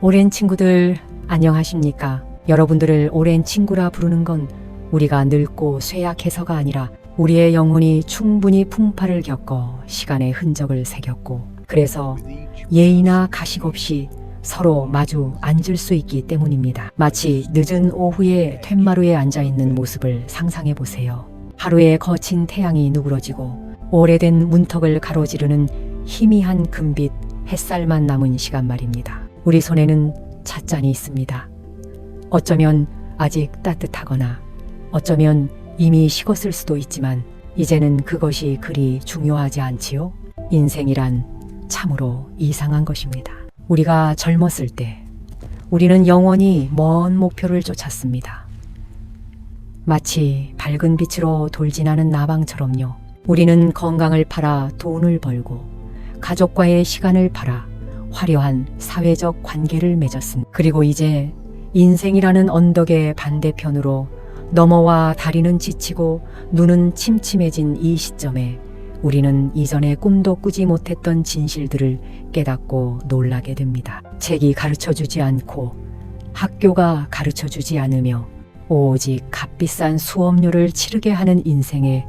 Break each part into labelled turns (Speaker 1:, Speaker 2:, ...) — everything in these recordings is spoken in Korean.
Speaker 1: 오랜 친구들 안녕하십니까? 여러분들을 오랜 친구라 부르는 건 우리가 늙고 쇠약해서가 아니라 우리의 영혼이 충분히 풍파를 겪어 시간의 흔적을 새겼고, 그래서 예의나 가식 없이 서로 마주 앉을 수 있기 때문입니다. 마치 늦은 오후에 툇마루에 앉아있는 모습을 상상해 보세요. 하루의 거친 태양이 누그러지고 오래된 문턱을 가로지르는 희미한 금빛 햇살만 남은 시간 말입니다. 우리 손에는 찻잔이 있습니다. 어쩌면 아직 따뜻하거나 어쩌면 이미 식었을 수도 있지만 이제는 그것이 그리 중요하지 않지요? 인생이란 참으로 이상한 것입니다. 우리가 젊었을 때 우리는 영원히 먼 목표를 쫓았습니다. 마치 밝은 빛으로 돌진하는 나방처럼요. 우리는 건강을 팔아 돈을 벌고 가족과의 시간을 팔아 화려한 사회적 관계를 맺었습니다. 그리고 이제 인생이라는 언덕의 반대편으로 넘어와 다리는 지치고 눈은 침침해진 이 시점에 우리는 이전에 꿈도 꾸지 못했던 진실들을 깨닫고 놀라게 됩니다. 책이 가르쳐주지 않고 학교가 가르쳐주지 않으며 오직 값비싼 수업료를 치르게 하는 인생의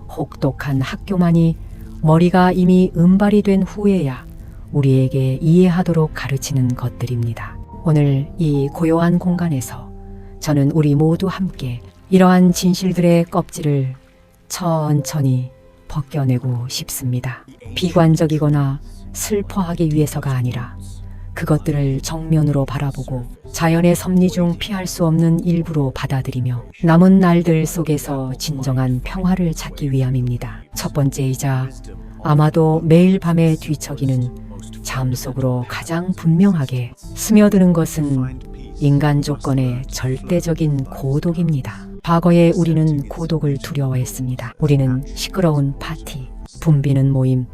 Speaker 1: 혹독한 학교만이 머리가 이미 은발이 된 후에야 우리에게 이해하도록 가르치는 것들입니다. 오늘 이 고요한 공간에서 저는 우리 모두 함께 이러한 진실들의 껍질을 천천히 벗겨내고 싶습니다. 비관적이거나 슬퍼하기 위해서가 아니라 그것들을 정면으로 바라보고 자연의 섭리 중 피할 수 없는 일부로 받아들이며 남은 날들 속에서 진정한 평화를 찾기 위함입니다. 첫 번째이자 아마도 매일 밤에 뒤척이는 잠 속으로 가장 분명하게 스며드는 것은 인간 조건의 절대적인 고독입니다. 과거에 우리는 고독을 두려워했습니다. 우리는 시끄러운 파티, 붐비는 모임,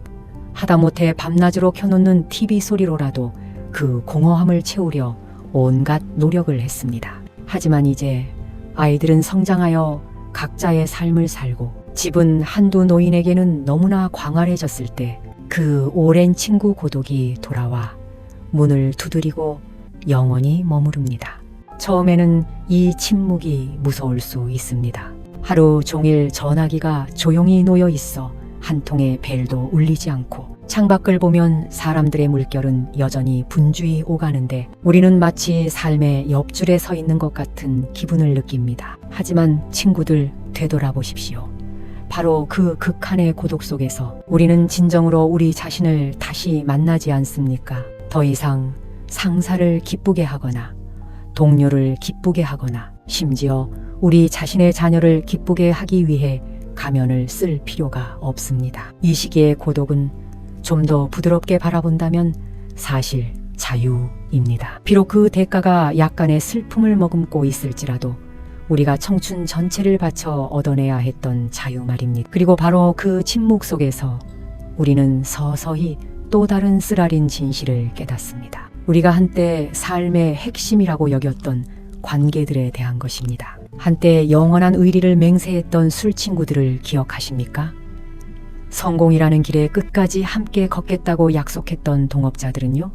Speaker 1: 하다못해 밤낮으로 켜놓는 TV 소리로라도 그 공허함을 채우려 온갖 노력을 했습니다. 하지만 이제 아이들은 성장하여 각자의 삶을 살고 집은 한두 노인에게는 너무나 광활해졌을 때 그 오랜 친구 고독이 돌아와 문을 두드리고 영원히 머무릅니다. 처음에는 이 침묵이 무서울 수 있습니다. 하루 종일 전화기가 조용히 놓여 있어 한 통의 벨도 울리지 않고 창밖을 보면 사람들의 물결은 여전히 분주히 오가는데 우리는 마치 삶의 옆줄에 서 있는 것 같은 기분을 느낍니다. 하지만 친구들, 되돌아보십시오. 바로 그 극한의 고독 속에서 우리는 진정으로 우리 자신을 다시 만나지 않습니까? 더 이상 상사를 기쁘게 하거나 동료를 기쁘게 하거나 심지어 우리 자신의 자녀를 기쁘게 하기 위해 가면을 쓸 필요가 없습니다. 이 시기의 고독은 좀 더 부드럽게 바라본다면 사실 자유입니다. 비록 그 대가가 약간의 슬픔을 머금고 있을지라도 우리가 청춘 전체를 바쳐 얻어내야 했던 자유 말입니다. 그리고 바로 그 침묵 속에서 우리는 서서히 또 다른 쓰라린 진실을 깨닫습니다. 우리가 한때 삶의 핵심이라고 여겼던 관계들에 대한 것입니다. 한때 영원한 의리를 맹세했던 술 친구들을 기억하십니까? 성공이라는 길에 끝까지 함께 걷겠다고 약속했던 동업자들은요?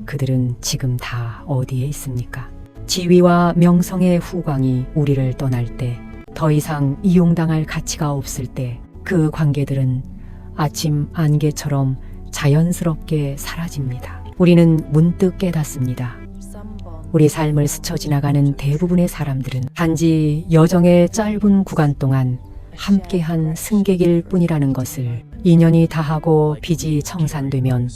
Speaker 1: 그들은 지금 다 어디에 있습니까? 지위와 명성의 후광이 우리를 떠날 때, 더 이상 이용당할 가치가 없을 때 그 관계들은 아침 안개처럼 자연스럽게 사라집니다. 우리는 문득 깨닫습니다. 우리 삶을 스쳐 지나가는 대부분의 사람들은 단지 여정의 짧은 구간 동안 함께한 승객일 뿐이라는 것을 인연이 다하고 빚이 청산되면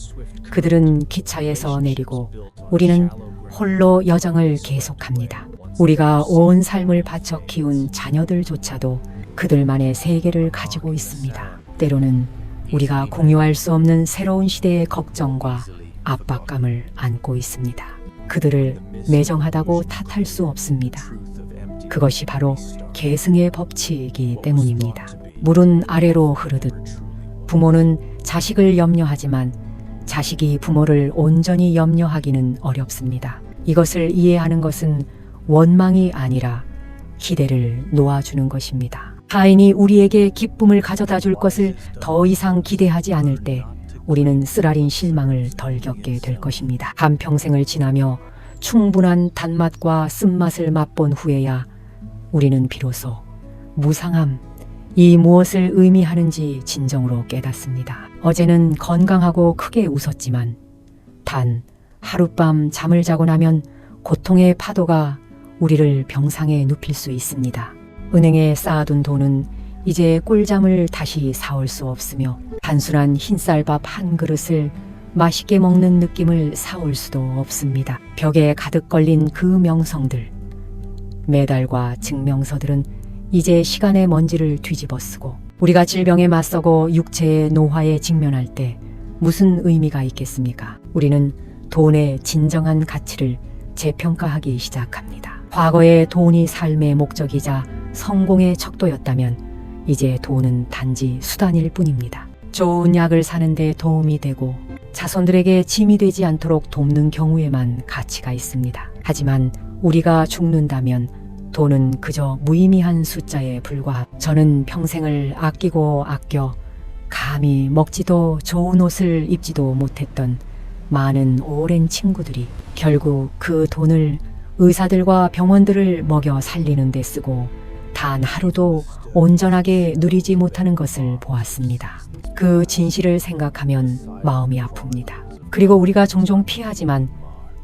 Speaker 1: 그들은 기차에서 내리고 우리는 홀로 여정을 계속합니다. 우리가 온 삶을 바쳐 키운 자녀들조차도 그들만의 세계를 가지고 있습니다. 때로는 우리가 공유할 수 없는 새로운 시대의 걱정과 압박감을 안고 있습니다. 그들을 매정하다고 탓할 수 없습니다. 그것이 바로 계승의 법칙이기 때문입니다. 물은 아래로 흐르듯 부모는 자식을 염려하지만 자식이 부모를 온전히 염려하기는 어렵습니다. 이것을 이해하는 것은 원망이 아니라 기대를 놓아주는 것입니다. 타인이 우리에게 기쁨을 가져다 줄 것을 더 이상 기대하지 않을 때 우리는 쓰라린 실망을 덜 겪게 될 것입니다. 한평생을 지나며 충분한 단맛과 쓴맛을 맛본 후에야 우리는 비로소 무상함, 이 무엇을 의미하는지 진정으로 깨닫습니다. 어제는 건강하고 크게 웃었지만 단 하룻밤 잠을 자고 나면 고통의 파도가 우리를 병상에 눕힐 수 있습니다. 은행에 쌓아둔 돈은 이제 꿀잠을 다시 사올 수 없으며 단순한 흰쌀밥 한 그릇을 맛있게 먹는 느낌을 사올 수도 없습니다. 벽에 가득 걸린 그 명성들, 메달과 증명서들은 이제 시간의 먼지를 뒤집어 쓰고 우리가 질병에 맞서고 육체의 노화에 직면할 때 무슨 의미가 있겠습니까? 우리는 돈의 진정한 가치를 재평가하기 시작합니다. 과거에 돈이 삶의 목적이자 성공의 척도였다면 이제 돈은 단지 수단일 뿐입니다. 좋은 약을 사는데 도움이 되고 자손들에게 짐이 되지 않도록 돕는 경우에만 가치가 있습니다. 하지만 우리가 죽는다면 돈은 그저 무의미한 숫자에 불과합니다. 저는 평생을 아끼고 아껴 감히 먹지도 좋은 옷을 입지도 못했던 많은 오랜 친구들이 결국 그 돈을 의사들과 병원들을 먹여 살리는 데 쓰고 단 하루도 온전하게 누리지 못하는 것을 보았습니다. 그 진실을 생각하면 마음이 아픕니다. 그리고 우리가 종종 피하지만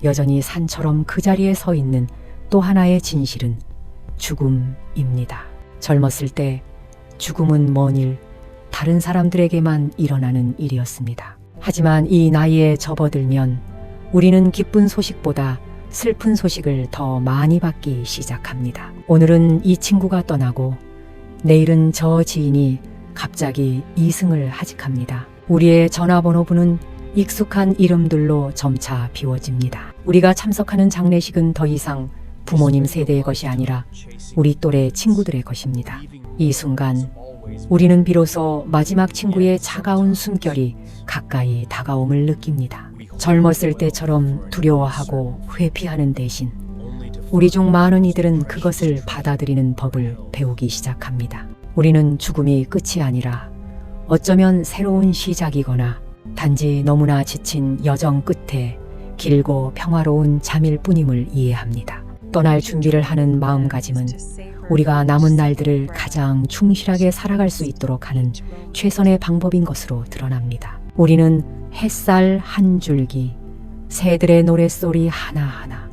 Speaker 1: 여전히 산처럼 그 자리에 서 있는 또 하나의 진실은 죽음입니다. 젊었을 때 죽음은 먼 일, 다른 사람들에게만 일어나는 일이었습니다. 하지만 이 나이에 접어들면 우리는 기쁜 소식보다 슬픈 소식을 더 많이 받기 시작합니다. 오늘은 이 친구가 떠나고 내일은 저 지인이 갑자기 이승을 하직합니다. 우리의 전화번호부는 익숙한 이름들로 점차 비워집니다. 우리가 참석하는 장례식은 더 이상 부모님 세대의 것이 아니라 우리 또래 친구들의 것입니다. 이 순간 우리는 비로소 마지막 친구의 차가운 숨결이 가까이 다가옴을 느낍니다. 젊었을 때처럼 두려워하고 회피하는 대신 우리 중 많은 이들은 그것을 받아들이는 법을 배우기 시작합니다. 우리는 죽음이 끝이 아니라 어쩌면 새로운 시작이거나 단지 너무나 지친 여정 끝에 길고 평화로운 잠일 뿐임을 이해합니다. 떠날 준비를 하는 마음가짐은 우리가 남은 날들을 가장 충실하게 살아갈 수 있도록 하는 최선의 방법인 것으로 드러납니다. 우리는 햇살 한 줄기, 새들의 노랫소리 하나하나,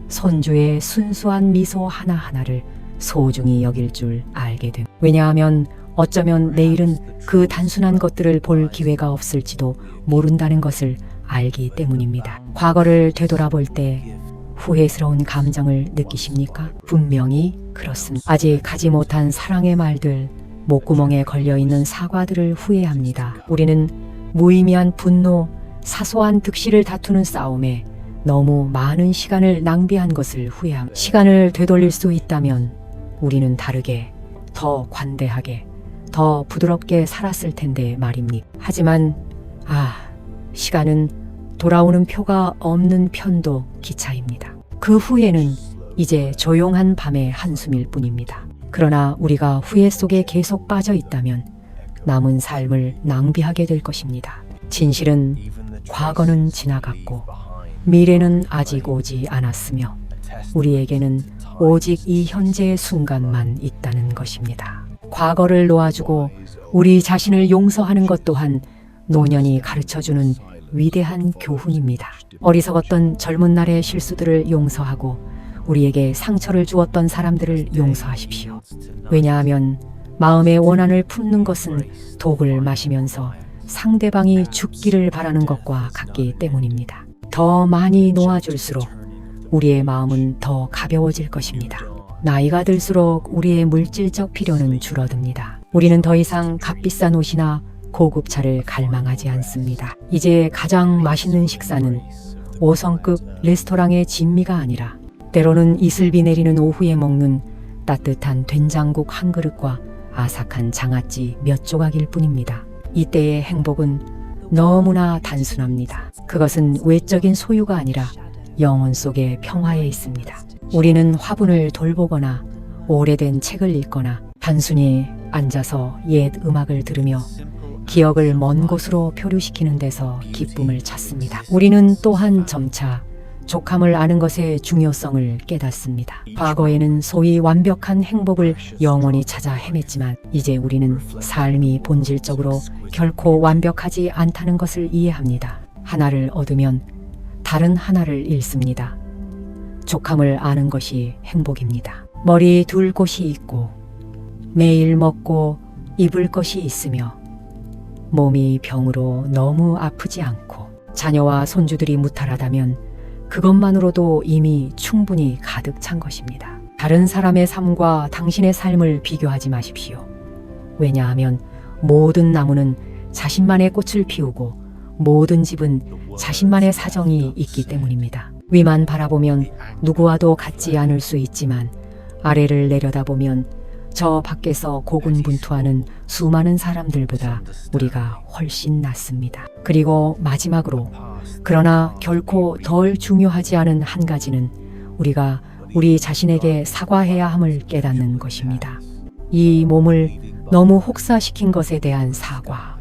Speaker 1: 손주의 순수한 미소 하나하나를 소중히 여길 줄 알게 됩니다. 왜냐하면 어쩌면 내일은 그 단순한 것들을 볼 기회가 없을지도 모른다는 것을 알기 때문입니다. 과거를 되돌아볼 때 후회스러운 감정을 느끼십니까? 분명히 그렇습니다. 아직 하지 못한 사랑의 말들, 목구멍에 걸려있는 사과들을 후회합니다. 우리는 무의미한 분노, 사소한 득실을 다투는 싸움에 너무 많은 시간을 낭비한 것을 후회합니다. 시간을 되돌릴 수 있다면 우리는 다르게, 더 관대하게, 더 부드럽게 살았을 텐데 말입니다. 하지만 시간은 돌아오는 표가 없는 편도 기차입니다. 그 후에는 이제 조용한 밤의 한숨일 뿐입니다. 그러나 우리가 후회 속에 계속 빠져 있다면 남은 삶을 낭비하게 될 것입니다. 진실은 과거는 지나갔고 미래는 아직 오지 않았으며 우리에게는 오직 이 현재의 순간만 있다는 것입니다. 과거를 놓아주고 우리 자신을 용서하는 것 또한 노년이 가르쳐주는 위대한 교훈입니다. 어리석었던 젊은 날의 실수들을 용서하고 우리에게 상처를 주었던 사람들을 용서하십시오. 왜냐하면 마음의 원한을 품는 것은 독을 마시면서 상대방이 죽기를 바라는 것과 같기 때문입니다. 더 많이 놓아줄수록 우리의 마음은 더 가벼워질 것입니다. 나이가 들수록 우리의 물질적 필요는 줄어듭니다. 우리는 더 이상 값비싼 옷이나 고급차를 갈망하지 않습니다. 이제 가장 맛있는 식사는 5성급 레스토랑의 진미가 아니라 때로는 이슬비 내리는 오후에 먹는 따뜻한 된장국 한 그릇과 아삭한 장아찌 몇 조각일 뿐입니다. 이때의 행복은 너무나 단순합니다. 그것은 외적인 소유가 아니라 영혼 속의 평화에 있습니다. 우리는 화분을 돌보거나 오래된 책을 읽거나 단순히 앉아서 옛 음악을 들으며 기억을 먼 곳으로 표류시키는 데서 기쁨을 찾습니다. 우리는 또한 점차 족함을 아는 것의 중요성을 깨닫습니다. 과거에는 소위 완벽한 행복을 영원히 찾아 헤맸지만 이제 우리는 삶이 본질적으로 결코 완벽하지 않다는 것을 이해합니다. 하나를 얻으면 다른 하나를 잃습니다. 족함을 아는 것이 행복입니다. 머리 둘 곳이 있고 매일 먹고 입을 것이 있으며 몸이 병으로 너무 아프지 않고 자녀와 손주들이 무탈하다면 그것만으로도 이미 충분히 가득 찬 것입니다. 다른 사람의 삶과 당신의 삶을 비교하지 마십시오. 왜냐하면 모든 나무는 자신만의 꽃을 피우고 모든 집은 자신만의 사정이 있기 때문입니다. 위만 바라보면 누구와도 같지 않을 수 있지만 아래를 내려다보면 저 밖에서 고군분투하는 수많은 사람들보다 우리가 훨씬 낫습니다. 그리고 마지막으로 그러나 결코 덜 중요하지 않은 한 가지는 우리가 우리 자신에게 사과해야 함을 깨닫는 것입니다. 이 몸을 너무 혹사시킨 것에 대한 사과,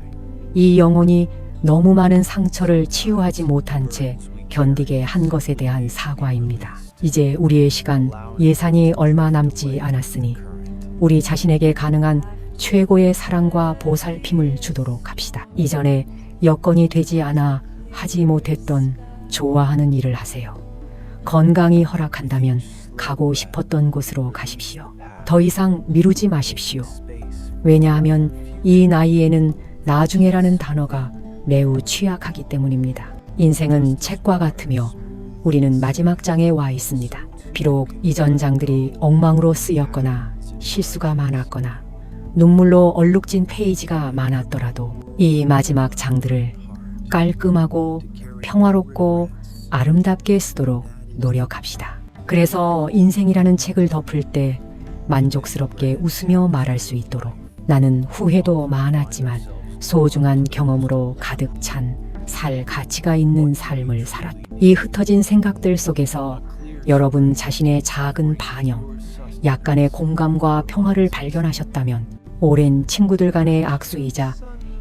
Speaker 1: 이 영혼이 너무 많은 상처를 치유하지 못한 채 견디게 한 것에 대한 사과입니다. 이제 우리의 시간, 예산이 얼마 남지 않았으니 우리 자신에게 가능한 최고의 사랑과 보살핌을 주도록 합시다. 이전에 여건이 되지 않아 하지 못했던 좋아하는 일을 하세요. 건강이 허락한다면 가고 싶었던 곳으로 가십시오. 더 이상 미루지 마십시오. 왜냐하면 이 나이에는 나중에라는 단어가 매우 취약하기 때문입니다. 인생은 책과 같으며 우리는 마지막 장에 와 있습니다. 비록 이전 장들이 엉망으로 쓰였거나 실수가 많았거나 눈물로 얼룩진 페이지가 많았더라도 이 마지막 장들을 깔끔하고 평화롭고 아름답게 쓰도록 노력합시다. 그래서 인생이라는 책을 덮을 때 만족스럽게 웃으며 말할 수 있도록 나는 후회도 많았지만 소중한 경험으로 가득 찬 살 가치가 있는 삶을 살았다. 이 흩어진 생각들 속에서 여러분 자신의 작은 반영, 약간의 공감과 평화를 발견하셨다면 오랜 친구들 간의 악수이자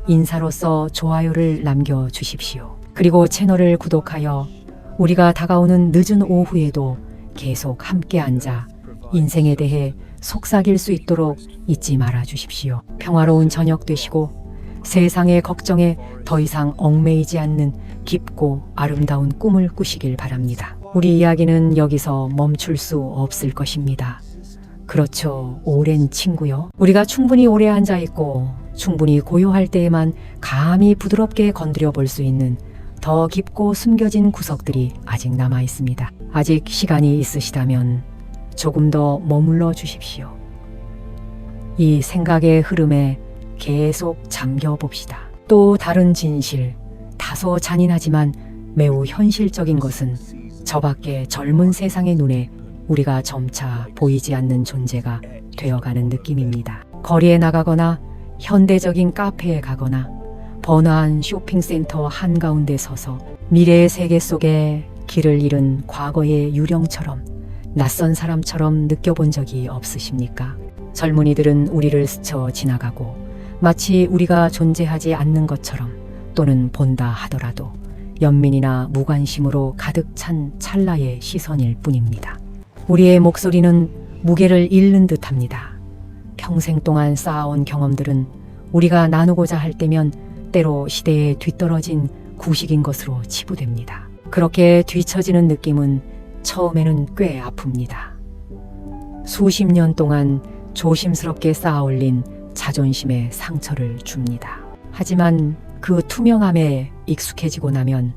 Speaker 1: 인사로서 좋아요를 남겨주십시오. 그리고 채널을 구독하여 우리가 다가오는 늦은 오후에도 계속 함께 앉아 인생에 대해 속삭일 수 있도록 잊지 말아 주십시오. 평화로운 저녁 되시고 세상의 걱정에 더 이상 얽매이지 않는 깊고 아름다운 꿈을 꾸시길 바랍니다. 우리 이야기는 여기서 멈출 수 없을 것입니다. 그렇죠, 오랜 친구요. 우리가 충분히 오래 앉아있고 충분히 고요할 때에만 감히 부드럽게 건드려 볼 수 있는 더 깊고 숨겨진 구석들이 아직 남아 있습니다. 아직 시간이 있으시다면 조금 더 머물러 주십시오. 이 생각의 흐름에 계속 잠겨 봅시다. 또 다른 진실, 다소 잔인하지만 매우 현실적인 것은 저 밖에 젊은 세상의 눈에 우리가 점차 보이지 않는 존재가 되어가는 느낌입니다. 거리에 나가거나 현대적인 카페에 가거나 번화한 쇼핑센터 한가운데 서서 미래의 세계 속에 길을 잃은 과거의 유령처럼 낯선 사람처럼 느껴본 적이 없으십니까? 젊은이들은 우리를 스쳐 지나가고 마치 우리가 존재하지 않는 것처럼 또는 본다 하더라도 연민이나 무관심으로 가득 찬 찰나의 시선일 뿐입니다. 우리의 목소리는 무게를 잃는 듯합니다. 평생 동안 쌓아온 경험들은 우리가 나누고자 할 때면 때로 시대에 뒤떨어진 구식인 것으로 치부됩니다. 그렇게 뒤처지는 느낌은 처음에는 꽤 아픕니다. 수십 년 동안 조심스럽게 쌓아올린 자존심에 상처를 줍니다. 하지만 그 투명함에 익숙해지고 나면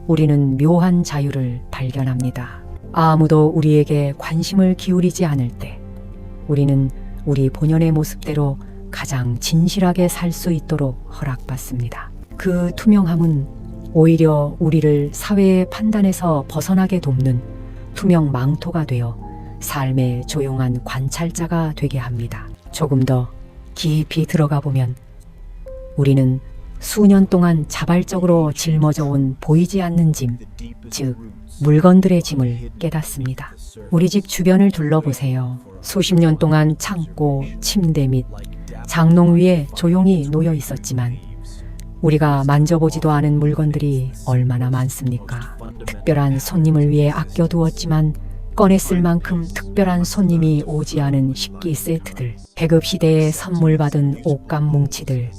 Speaker 1: 우리는 묘한 자유를 발견합니다. 아무도 우리에게 관심을 기울이지 않을 때 우리는 우리 본연의 모습대로 가장 진실하게 살 수 있도록 허락받습니다. 그 투명함은 오히려 우리를 사회의 판단에서 벗어나게 돕는 투명 망토가 되어 삶의 조용한 관찰자가 되게 합니다. 조금 더 깊이 들어가 보면 우리는 수년 동안 자발적으로 짊어져 온 보이지 않는 짐, 즉 물건들의 짐을 깨닫습니다. 우리 집 주변을 둘러보세요. 수십 년 동안 창고, 침대 및 장롱 위에 조용히 놓여 있었지만 우리가 만져보지도 않은 물건들이 얼마나 많습니까? 특별한 손님을 위해 아껴두었지만 꺼냈을 만큼 특별한 손님이 오지 않은 식기 세트들, 배급 시대에 선물 받은 옷감 뭉치들,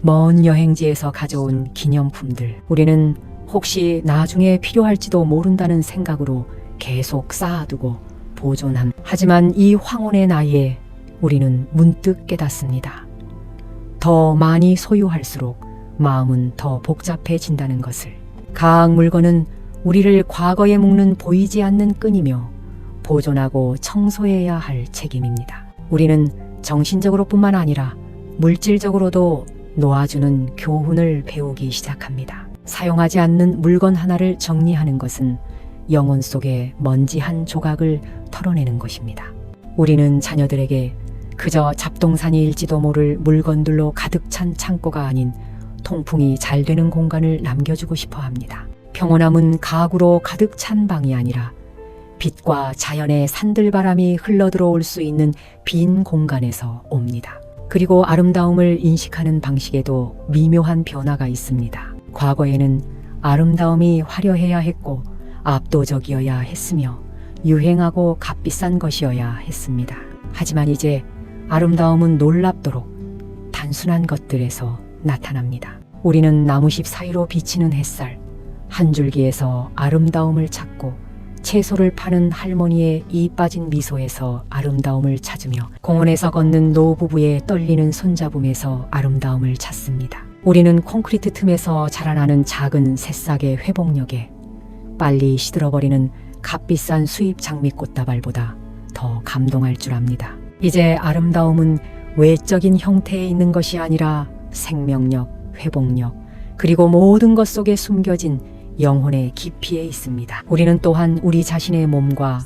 Speaker 1: 먼 여행지에서 가져온 기념품들. 우리는 혹시 나중에 필요할지도 모른다는 생각으로 계속 쌓아두고 보존함. 하지만 이 황혼의 나이에 우리는 문득 깨닫습니다. 더 많이 소유할수록 마음은 더 복잡해진다는 것을. 각 물건은 우리를 과거에 묶는 보이지 않는 끈이며 보존하고 청소해야 할 책임입니다. 우리는 정신적으로뿐만 아니라 물질적으로도 놓아주는 교훈을 배우기 시작합니다. 사용하지 않는 물건 하나를 정리하는 것은 영혼 속의 먼지 한 조각을 털어내는 것입니다. 우리는 자녀들에게 그저 잡동사니일지도 모를 물건들로 가득 찬 창고가 아닌 통풍이 잘 되는 공간을 남겨주고 싶어 합니다. 평온함은 가구로 가득 찬 방이 아니라 빛과 자연의 산들바람이 흘러들어올 수 있는 빈 공간에서 옵니다. 그리고 아름다움을 인식하는 방식에도 미묘한 변화가 있습니다. 과거에는 아름다움이 화려해야 했고 압도적이어야 했으며 유행하고 값비싼 것이어야 했습니다. 하지만 이제 아름다움은 놀랍도록 단순한 것들에서 나타납니다. 우리는 나무십 사이로 비치는 햇살, 한 줄기에서 아름다움을 찾고 채소를 파는 할머니의 이 빠진 미소에서 아름다움을 찾으며 공원에서 걷는 노부부의 떨리는 손잡음에서 아름다움을 찾습니다. 우리는 콘크리트 틈에서 자라나는 작은 새싹의 회복력에 빨리 시들어버리는 값비싼 수입 장미꽃다발보다 더 감동할 줄 압니다. 이제 아름다움은 외적인 형태에 있는 것이 아니라 생명력, 회복력, 그리고 모든 것 속에 숨겨진 영혼의 깊이에 있습니다. 우리는 또한 우리 자신의 몸과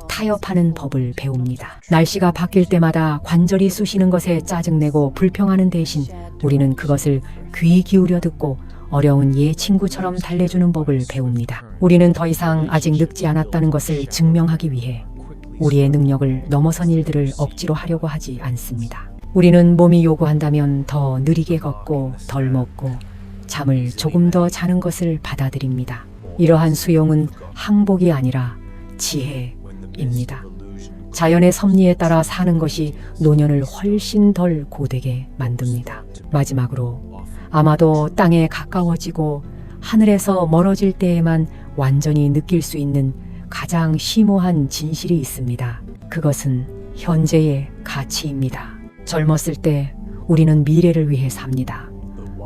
Speaker 1: 타협하는 법을 배웁니다. 날씨가 바뀔 때마다 관절이 쑤시는 것에 짜증내고 불평하는 대신 우리는 그것을 귀 기울여 듣고 어려운 예 친구처럼 달래주는 법을 배웁니다. 우리는 더 이상 아직 늙지 않았다는 것을 증명하기 위해 우리의 능력을 넘어선 일들을 억지로 하려고 하지 않습니다. 우리는 몸이 요구한다면 더 느리게 걷고 덜 먹고 잠을 조금 더 자는 것을 받아들입니다. 이러한 수용은 항복이 아니라 지혜입니다. 자연의 섭리에 따라 사는 것이 노년을 훨씬 덜 고되게 만듭니다. 마지막으로 아마도 땅에 가까워지고 하늘에서 멀어질 때에만 완전히 느낄 수 있는 가장 심오한 진실이 있습니다. 그것은 현재의 가치입니다. 젊었을 때 우리는 미래를 위해 삽니다.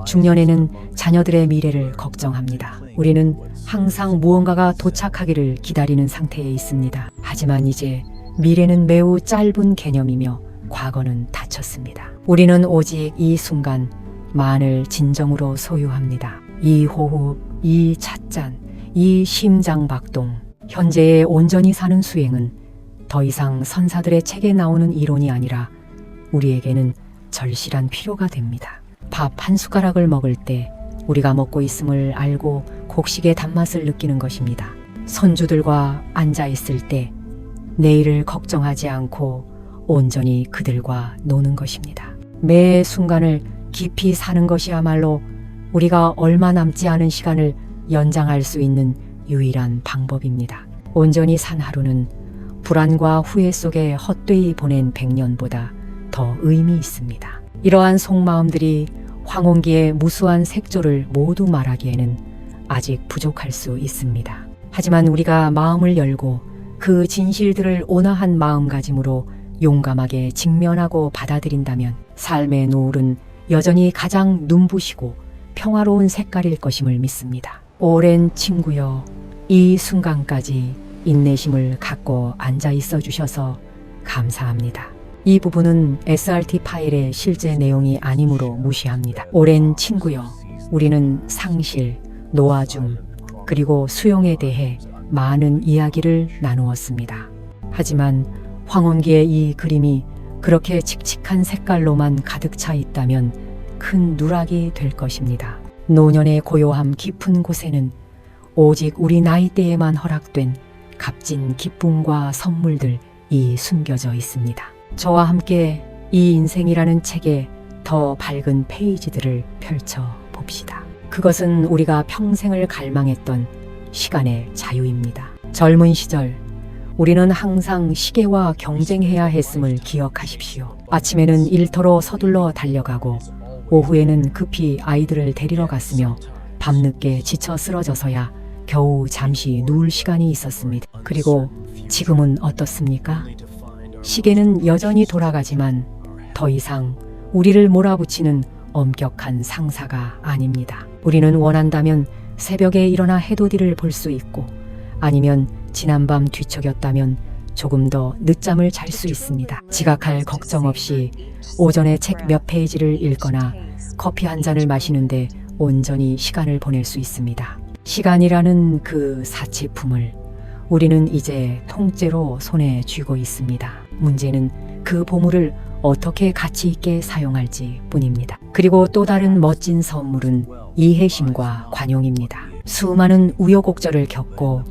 Speaker 1: 중년에는 자녀들의 미래를 걱정합니다. 우리는 항상 무언가가 도착하기를 기다리는 상태에 있습니다. 하지만 이제 미래는 매우 짧은 개념이며 과거는 닫혔습니다. 우리는 오직 이 순간 만을 진정으로 소유합니다. 이 호흡, 이 찻잔, 이 심장박동. 현재에 온전히 사는 수행은 더 이상 선사들의 책에 나오는 이론이 아니라 우리에게는 절실한 필요가 됩니다. 밥 한 숟가락을 먹을 때 우리가 먹고 있음을 알고 곡식의 단맛을 느끼는 것입니다. 손주들과 앉아 있을 때 내일을 걱정하지 않고 온전히 그들과 노는 것입니다. 매 순간을 깊이 사는 것이야말로 우리가 얼마 남지 않은 시간을 연장할 수 있는 유일한 방법입니다. 온전히 산 하루는 불안과 후회 속에 헛되이 보낸 100년보다 더 의미 있습니다. 이러한 속마음들이 황혼기의 무수한 색조를 모두 말하기에는 아직 부족할 수 있습니다. 하지만 우리가 마음을 열고 그 진실들을 온화한 마음가짐으로 용감하게 직면하고 받아들인다면 삶의 노을은 여전히 가장 눈부시고 평화로운 색깔일 것임을 믿습니다. 오랜 친구여, 이 순간까지 인내심을 갖고 앉아 있어 주셔서 감사합니다. 이 부분은 SRT 파일의 실제 내용이 아니므로 무시합니다. 오랜 친구여, 우리는 상실, 놓아줌, 그리고 수용에 대해 많은 이야기를 나누었습니다. 하지만 황혼기의 이 그림이 그렇게 칙칙한 색깔로만 가득 차 있다면 큰 누락이 될 것입니다. 노년의 고요함 깊은 곳에는 오직 우리 나이대에만 허락된 값진 기쁨과 선물들이 숨겨져 있습니다. 저와 함께 이 인생이라는 책의 더 밝은 페이지들을 펼쳐 봅시다. 봅시다. 그것은 우리가 평생을 갈망했던 시간의 자유입니다. 젊은 시절 우리는 항상 시계와 경쟁해야 했음을 기억하십시오. 아침에는 일터로 서둘러 달려가고 오후에는 급히 아이들을 데리러 갔으며 밤늦게 지쳐 쓰러져서야 겨우 잠시 누울 시간이 있었습니다. 그리고 지금은 어떻습니까? 시계는 여전히 돌아가지만 더 이상 우리를 몰아붙이는 엄격한 상사가 아닙니다. 우리는 원한다면 새벽에 일어나 해돋이를 볼 수 있고 아니면 지난밤 뒤척였다면 조금 더 늦잠을 잘 수 있습니다. 지각할 걱정 없이 오전에 책 몇 페이지를 읽거나 커피 한 잔을 마시는데 온전히 시간을 보낼 수 있습니다. 시간이라는 그 사치품을 우리는 이제 통째로 손에 쥐고 있습니다. 문제는 그 보물을 어떻게 가치 있게 사용할지 뿐입니다. 그리고 또 다른 멋진 선물은 이해심과 관용입니다. 수많은 우여곡절을 겪고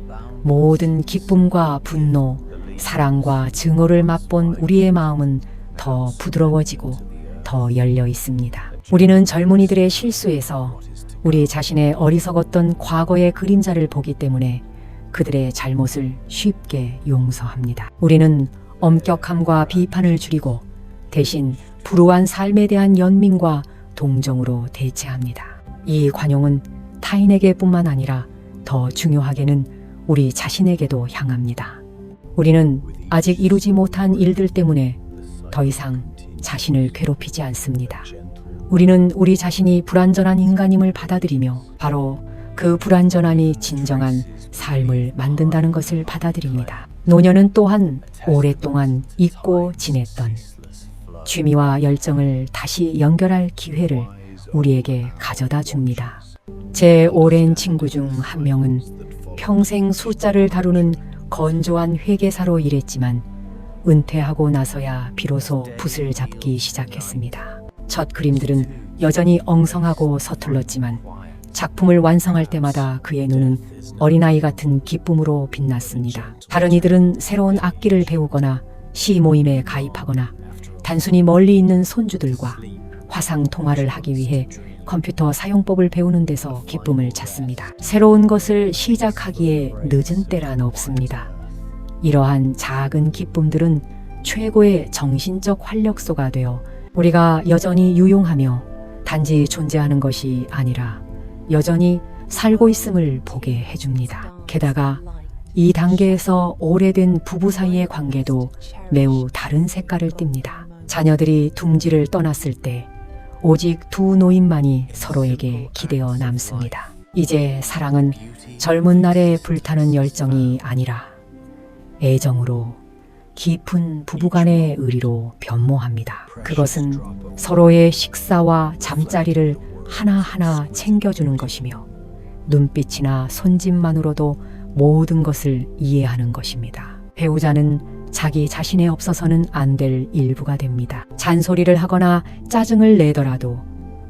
Speaker 1: 모든 기쁨과 분노, 사랑과 증오를 맛본 우리의 마음은 더 부드러워지고 더 열려 있습니다. 우리는 젊은이들의 실수에서 우리 자신의 어리석었던 과거의 그림자를 보기 때문에 그들의 잘못을 쉽게 용서합니다. 우리는 엄격함과 비판을 줄이고 대신 불우한 삶에 대한 연민과 동정으로 대체합니다. 이 관용은 타인에게뿐만 아니라 더 중요하게는 우리 자신에게도 향합니다. 우리는 아직 이루지 못한 일들 때문에 더 이상 자신을 괴롭히지 않습니다. 우리는 우리 자신이 불완전한 인간임을 받아들이며 바로 그 불완전함이 진정한 삶을 만든다는 것을 받아들입니다. 노년은 또한 오랫동안 잊고 지냈던 취미와 열정을 다시 연결할 기회를 우리에게 가져다 줍니다. 제 오랜 친구 중 한 명은 평생 숫자를 다루는 건조한 회계사로 일했지만 은퇴하고 나서야 비로소 붓을 잡기 시작했습니다. 첫 그림들은 여전히 엉성하고 서툴렀지만 작품을 완성할 때마다 그의 눈은 어린아이 같은 기쁨으로 빛났습니다. 다른 이들은 새로운 악기를 배우거나 시 모임에 가입하거나 단순히 멀리 있는 손주들과 화상 통화를 하기 위해 컴퓨터 사용법을 배우는 데서 기쁨을 찾습니다. 새로운 것을 시작하기에 늦은 때란 없습니다. 이러한 작은 기쁨들은 최고의 정신적 활력소가 되어 우리가 여전히 유용하며 단지 존재하는 것이 아니라 여전히 살고 있음을 보게 해줍니다. 게다가 이 단계에서 오래된 부부 사이의 관계도 매우 다른 색깔을 띱니다. 자녀들이 둥지를 떠났을 때 오직 두 노인만이 서로에게 기대어 남습니다. 이제 사랑은 젊은 날에 불타는 열정이 아니라 애정으로 깊은 부부간의 의리로 변모합니다. 그것은 서로의 식사와 잠자리를 하나하나 챙겨주는 것이며 눈빛이나 손짓만으로도 모든 것을 이해하는 것입니다. 배우자는 자기 자신에 없어서는 안 될 일부가 됩니다. 잔소리를 하거나 짜증을 내더라도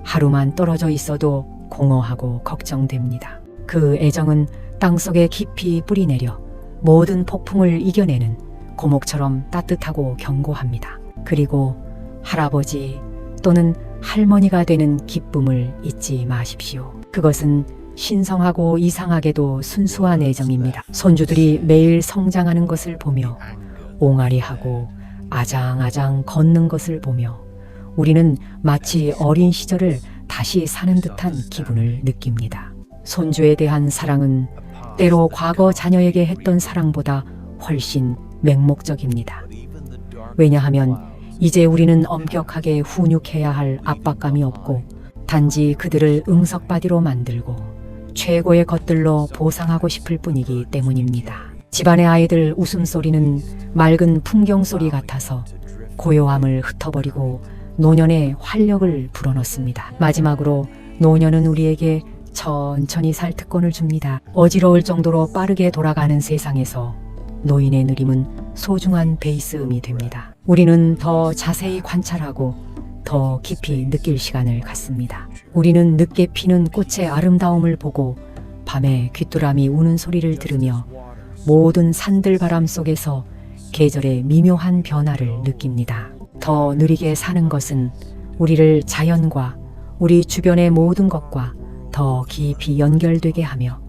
Speaker 1: 하루만 떨어져 있어도 공허하고 걱정됩니다. 그 애정은 땅속에 깊이 뿌리내려 모든 폭풍을 이겨내는 고목처럼 따뜻하고 견고합니다. 그리고 할아버지 또는 할머니가 되는 기쁨을 잊지 마십시오. 그것은 신성하고 이상하게도 순수한 애정입니다. 손주들이 매일 성장하는 것을 보며 옹알이하고 아장아장 걷는 것을 보며 우리는 마치 어린 시절을 다시 사는 듯한 기분을 느낍니다. 손주에 대한 사랑은 때로 과거 자녀에게 했던 사랑보다 훨씬 맹목적입니다. 왜냐하면 이제 우리는 엄격하게 훈육해야 할 압박감이 없고 단지 그들을 응석바디로 만들고 최고의 것들로 보상하고 싶을 뿐이기 때문입니다. 집안의 아이들 웃음소리는 맑은 풍경소리 같아서 고요함을 흩어버리고 노년의 활력을 불어넣습니다. 마지막으로 노년은 우리에게 천천히 살 특권을 줍니다. 어지러울 정도로 빠르게 돌아가는 세상에서 노인의 느림은 소중한 베이스음이 됩니다. 우리는 더 자세히 관찰하고 더 깊이 느낄 시간을 갖습니다. 우리는 늦게 피는 꽃의 아름다움을 보고 밤에 귀뚜라미 우는 소리를 들으며 모든 산들바람 속에서 계절의 미묘한 변화를 느낍니다. 더 느리게 사는 것은 우리를 자연과 우리 주변의 모든 것과 더 깊이 연결되게 하며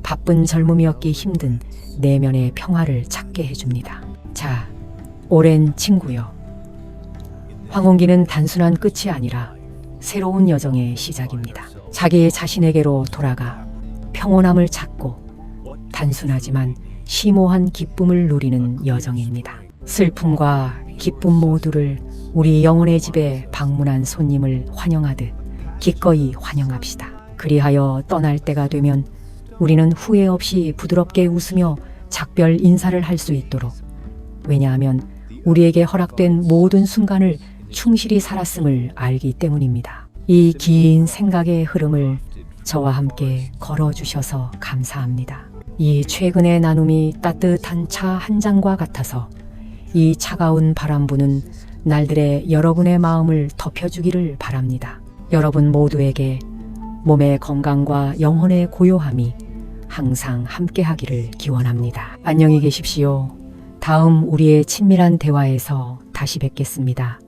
Speaker 1: 바쁜 젊음이 얻기 힘든 내면의 평화를 찾게 해줍니다. 자, 오랜 친구여. 황혼기는 단순한 끝이 아니라 새로운 여정의 시작입니다. 자기 자신에게로 돌아가 평온함을 찾고 단순하지만 심오한 기쁨을 누리는 여정입니다. 슬픔과 기쁨 모두를 우리 영혼의 집에 방문한 손님을 환영하듯 기꺼이 환영합시다. 그리하여 떠날 때가 되면 우리는 후회 없이 부드럽게 웃으며 작별 인사를 할 수 있도록, 왜냐하면 우리에게 허락된 모든 순간을 충실히 살았음을 알기 때문입니다. 이 긴 생각의 흐름을 저와 함께 걸어주셔서 감사합니다. 이 최근의 나눔이 따뜻한 차 한 잔과 같아서 이 차가운 바람 부는 날들의 여러분의 마음을 덮여주기를 바랍니다. 여러분 모두에게 몸의 건강과 영혼의 고요함이 항상 함께하기를 기원합니다. 안녕히 계십시오. 다음 우리의 친밀한 대화에서 다시 뵙겠습니다.